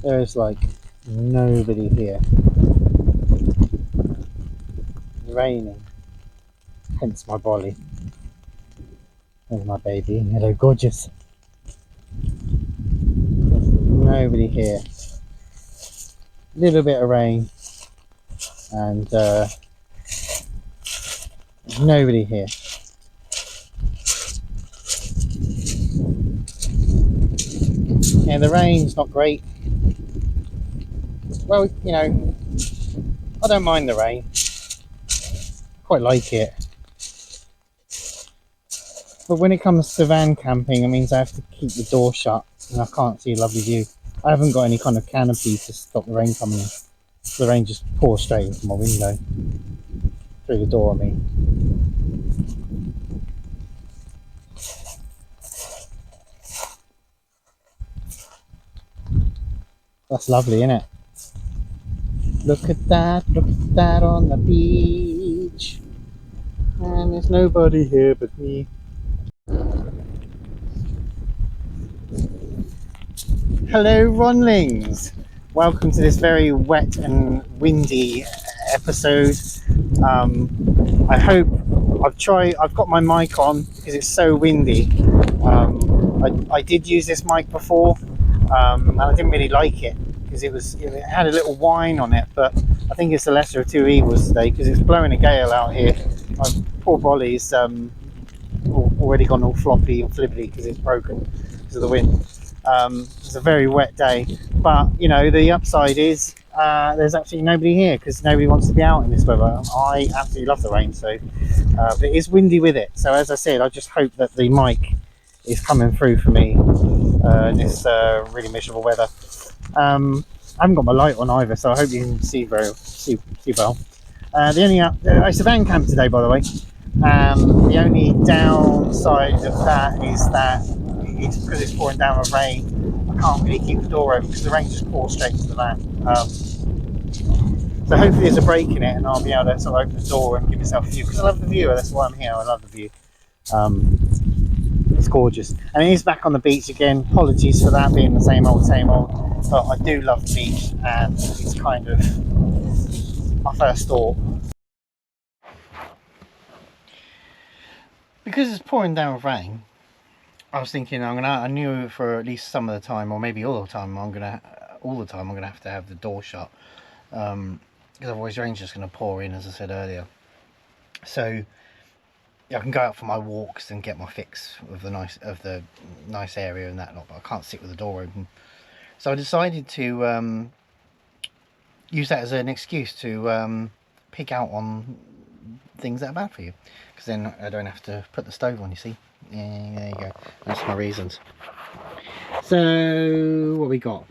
There's like nobody here. It's raining, hence my brolly. There's my baby. Hello, gorgeous. There's nobody here. Little bit of rain, and nobody here. And the rain's not great. Well, you know, I don't mind the rain. Quite like it. But when it comes to van camping, it means I have to keep the door shut and I can't see a lovely view. I haven't got any kind of canopy to stop the rain coming in. The rain just pours straight into my window. Through the door, I mean. That's lovely, isn't it? Look at that on the beach. And there's nobody here but me. Hello, Ronlings. Welcome to this very wet and windy episode. I hope I've got my mic on because it's so windy. I did use this mic before, and I didn't really like it because it had a little whine on it, but I think it's the lesser of two evils today because it's blowing a gale out here. My poor Bolly's already gone all floppy and flibbly because it's broken because of the wind. It's a very wet day, but you know, the upside is there's absolutely nobody here because nobody wants to be out in this weather. I absolutely love the rain, so but it is windy with it. So as I said, I just hope that the mic is coming through for me in this really miserable weather. I haven't got my light on either, so I hope you can see well. It's a van camp today, by the way. The only downside of that is that it's because it's pouring down with rain. I can't really keep the door open because the rain just pours straight into the van. So hopefully there's a break in it and I'll be able to sort of open the door and give myself a view because I love the view. That's why I'm here. I love the view. It's gorgeous, and it is back on the beach again. Apologies for that being the same old, but I do love the beach, and it's kind of my first thought. Because it's pouring down with rain, I was thinking I knew for at least some of the time, or maybe all the time, I'm gonna have to have the door shut, because otherwise rain's just gonna pour in, as I said earlier. So I can go out for my walks and get my fix of the nice area and that lot, but I can't sit with the door open. So I decided to use that as an excuse to pick out on things that are bad for you, because then I don't have to put the stove on, you see. Yeah, there you go. That's my reasons. So what we got?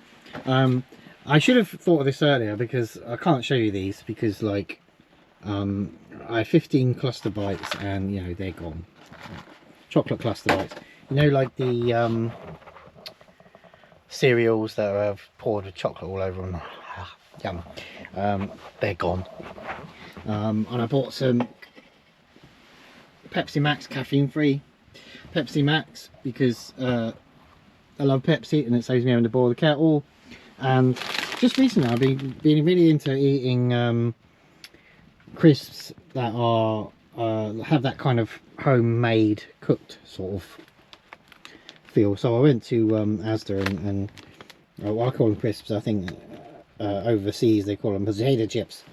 I should have thought of this earlier because I can't show you these because like I have 15 cluster bites and you know they're gone. Chocolate cluster bites. You know, like the cereals that have poured with chocolate all over them. Yum. They're gone. And I bought some Pepsi Max caffeine free Pepsi Max because I love Pepsi and it saves me having to boil the kettle. And just recently I've been really into eating crisps that are have that kind of homemade cooked sort of feel. So I went to Asda and I call them crisps. I think overseas they call them potato chips.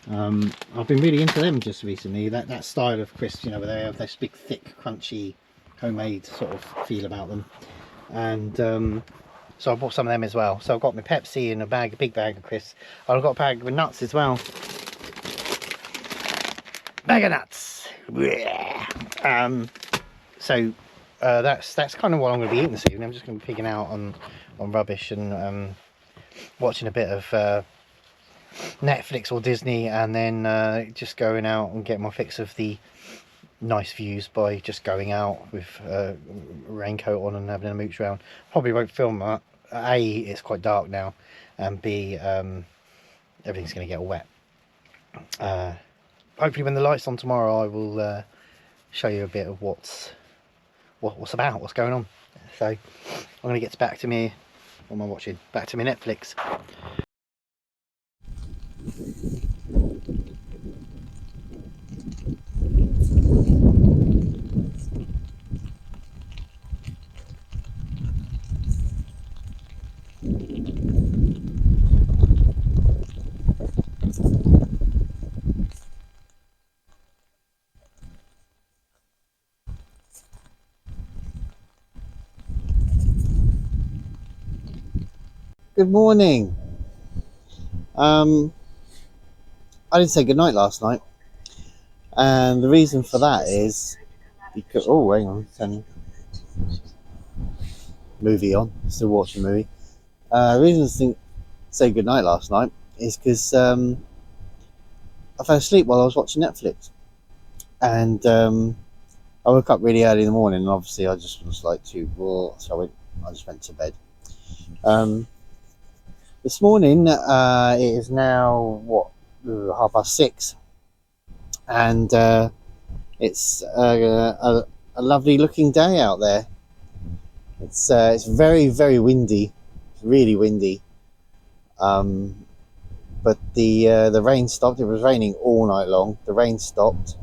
I've been really into them just recently. That style of crisps, you know, where they have this big, thick, crunchy, homemade sort of feel about them. And so I bought some of them as well. So I've got my Pepsi in a big bag of crisps. I've got a bag with nuts as well. Bag of nuts. So that's kind of what I'm going to be eating this evening. I'm just going to be picking out on rubbish and watching a bit of Netflix or Disney, and then just going out and getting my fix of the nice views by just going out with a raincoat on and having a mooch around. Probably won't film that. A, it's quite dark now, and B, everything's going to get all wet. Hopefully when the light's on tomorrow I will show you a bit of what's going on. So I'm going to get back to me What am I watching? Back to my Netflix. Good morning. I didn't say goodnight last night, and the reason for that is because hang on, turning movie on. Still watching a movie. The reason to say goodnight last night is because I fell asleep while I was watching Netflix, and I woke up really early in the morning, and obviously I just was like so I just went to bed. This morning it is now 6:30, and it's a lovely looking day out there. It's very, very windy. It's really windy. But the rain stopped. It was raining all night long. The rain stopped,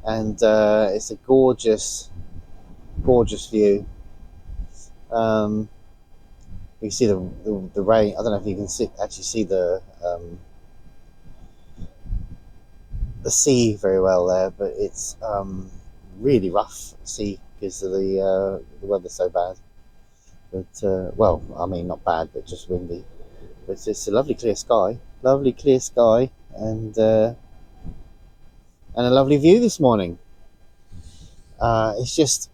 and it's a gorgeous view. You can see the rain. I don't know if you can actually see the sea very well there, but it's really rough sea because of the weather's so bad. But well, I mean, not bad, but just windy. But it's a lovely clear sky, and a lovely view this morning. It's just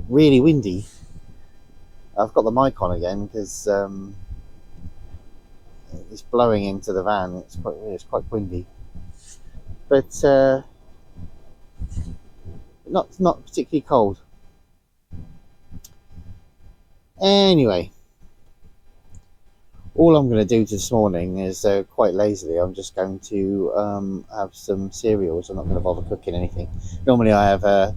really windy. I've got the mic on again because it's blowing into the van. It's quite windy, but not particularly cold. Anyway, all I'm going to do this morning is quite lazily. I'm just going to have some cereals. I'm not going to bother cooking anything. Normally, I have a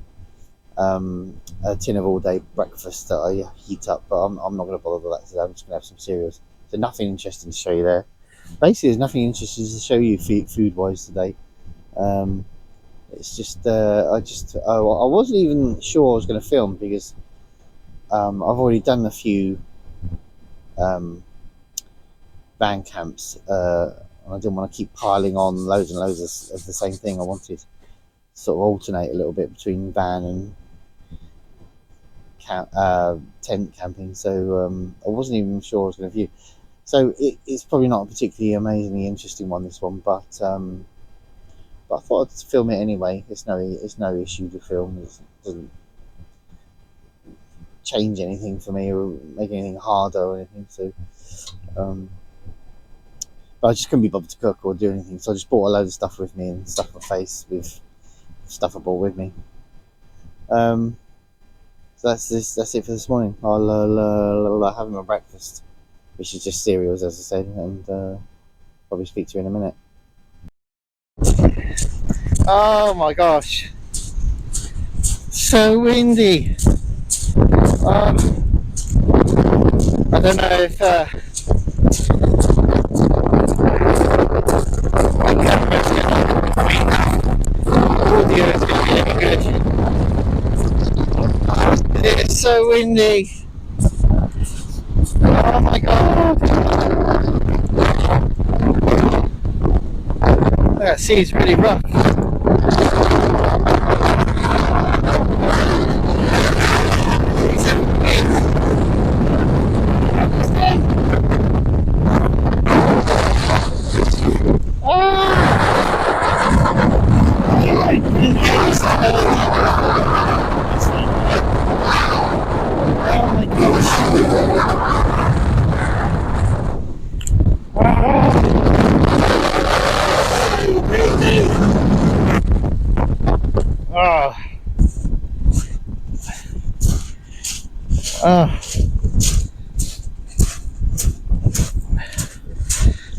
tin of all-day breakfast that I heat up, but I'm not going to bother with that today. I'm just going to have some cereals. So nothing interesting to show you there. Basically, there's nothing interesting to show you food-wise today. It's just I wasn't even sure I was going to film because I've already done a few band camps, and I didn't want to keep piling on loads and loads of the same thing. I wanted to sort of alternate a little bit between van and tent camping, so I wasn't even sure I was going to view. So it's probably not a particularly amazingly interesting one, this one, but I thought I'd film it anyway. It's no issue to film. It doesn't change anything for me or make anything harder or anything. So, but I just couldn't be bothered to cook or do anything. So I just bought a load of stuff with me and stuffed my face with stuff I bought with me. So that's it for this morning. I'll have my breakfast, which is just cereals, as I said, and probably speak to you in a minute. Oh my gosh, so windy. I don't know if my camera's audio is going to be any good. It's so windy. Oh my god. That sea is really rough.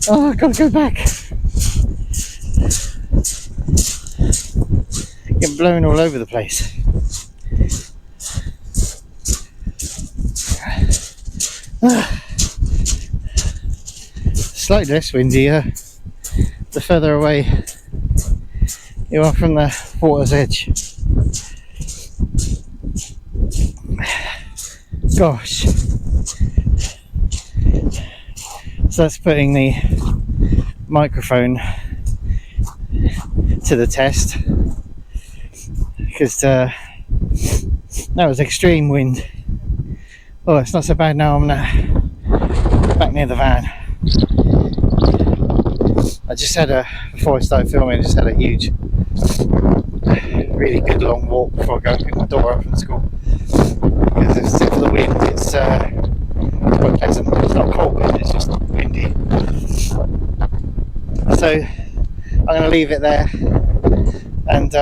Oh, I've got to go back. Get blown all over the place. Slightly less windy the further away you are from the water's edge. Gosh. So that's putting the microphone to the test, because that was extreme wind. Oh, it's not so bad now. I'm back near the van. I just had before I started filming, I just had a huge, really good long walk before I go and pick my daughter up from school. Because except for the wind, it's quite pleasant. It's not cold wind, it's just windy. So I'm going to leave it there, and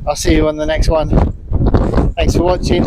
I'll see you on the next one. Thanks for watching.